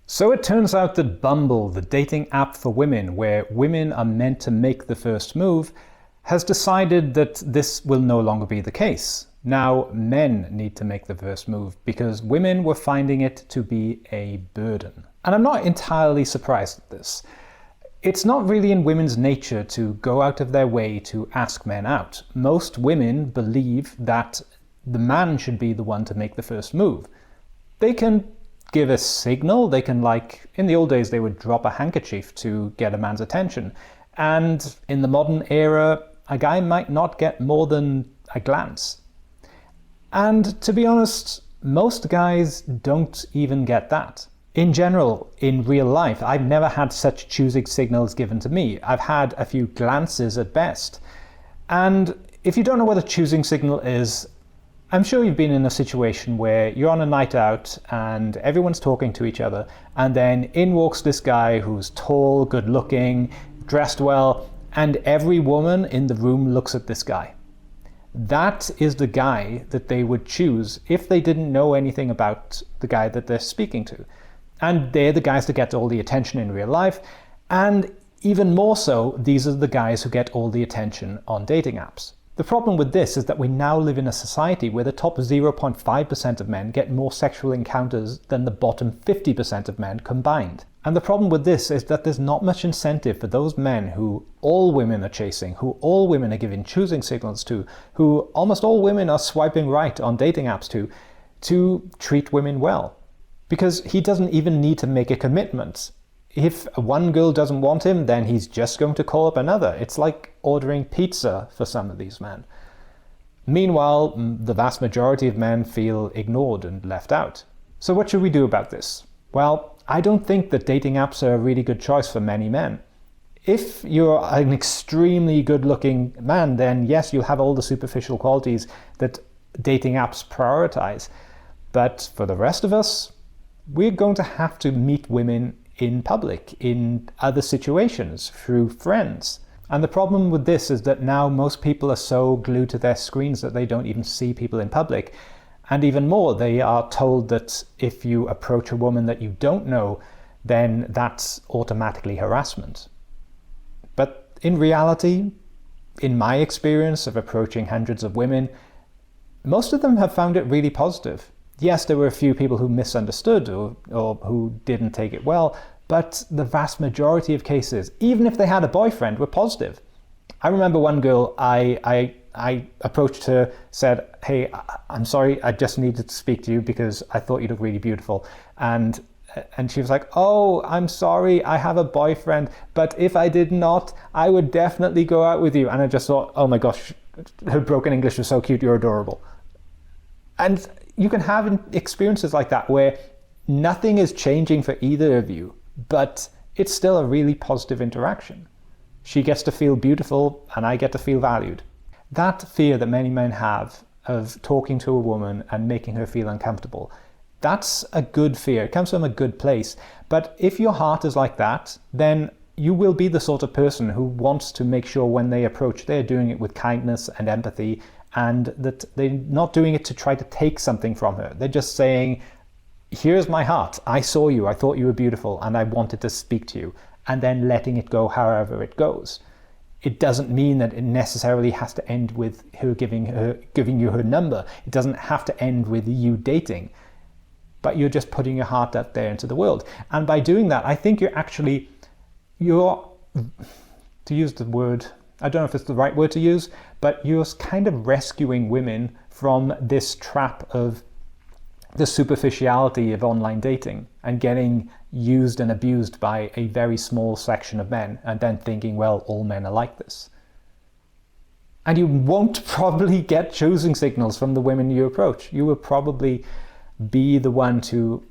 So it turns out that Bumble, the dating app for women, where women are meant to make the first move, has decided that this will no longer be the case. Now men need to make the first move because women were finding it to be a burden. And I'm not entirely surprised at this. It's not really in women's nature to go out of their way to ask men out. Most women believe that the man should be the one to make the first move. They can give a signal, they can, like in the old days, they would drop a handkerchief to get a man's attention. And in the modern era, a guy might not get more than a glance. And to be honest, most guys don't even get that. In general, in real life, I've never had such choosing signals given to me. I've had a few glances at best. And if you don't know what a choosing signal is, I'm sure you've been in a situation where you're on a night out and everyone's talking to each other, and then in walks this guy who's tall, good looking, dressed well, and every woman in the room looks at this guy. That is the guy that they would choose if they didn't know anything about the guy that they're speaking to. And they're the guys that get all the attention in real life, and even more so, these are the guys who get all the attention on dating apps. The problem with this is that we now live in a society where the top 0.5% of men get more sexual encounters than the bottom 50% of men combined. And the problem with this is that there's not much incentive for those men who all women are chasing, who all women are giving choosing signals to, who almost all women are swiping right on dating apps to treat women well. Because he doesn't even need to make a commitment. If one girl doesn't want him, then he's just going to call up another. It's like ordering pizza for some of these men. Meanwhile, the vast majority of men feel ignored and left out. So what should we do about this? Well, I don't think that dating apps are a really good choice for many men. If you're an extremely good-looking man, then yes, you'll have all the superficial qualities that dating apps prioritize. But for the rest of us, we're going to have to meet women in public, in other situations, through friends. And the problem with this is that now most people are so glued to their screens that they don't even see people in public. And even more, they are told that if you approach a woman that you don't know, then that's automatically harassment. But in reality, in my experience of approaching hundreds of women, most of them have found it really positive. Yes, there were a few people who misunderstood or who didn't take it well, but the vast majority of cases, even if they had a boyfriend, were positive. I remember one girl, I approached her, said, "Hey, I'm sorry, I just needed to speak to you because I thought you looked really beautiful." And she was like, "Oh, I'm sorry, I have a boyfriend, but if I did not, I would definitely go out with you." And I just thought, oh my gosh, her broken English was so cute, you're adorable. And you can have experiences like that where nothing is changing for either of you, but it's still a really positive interaction. She gets to feel beautiful and I get to feel valued. That fear that many men have of talking to a woman and making her feel uncomfortable, that's a good fear. It comes from a good place. But if your heart is like that, then you will be the sort of person who wants to make sure when they approach, they're doing it with kindness and empathy, and that they're not doing it to try to take something from her. They're just saying, here's my heart. I saw you. I thought you were beautiful and I wanted to speak to you. And then letting it go however it goes. It doesn't mean that it necessarily has to end with her giving you her number. It doesn't have to end with you dating. But you're just putting your heart out there into the world. And by doing that, I think you're, to use the word, I don't know if it's the right word to use, but you're kind of rescuing women from this trap of the superficiality of online dating and getting used and abused by a very small section of men and then thinking, well, all men are like this. And you won't probably get choosing signals from the women you approach. You will probably be the one to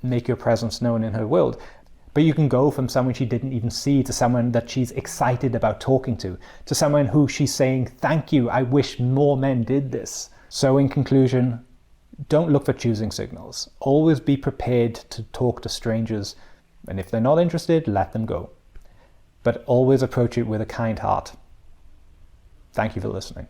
make your presence known in her world. But you can go from someone she didn't even see to someone that she's excited about talking to someone who she's saying, thank you, I wish more men did this. So in conclusion, don't look for choosing signals. Always be prepared to talk to strangers. And if they're not interested, let them go. But always approach it with a kind heart. Thank you for listening.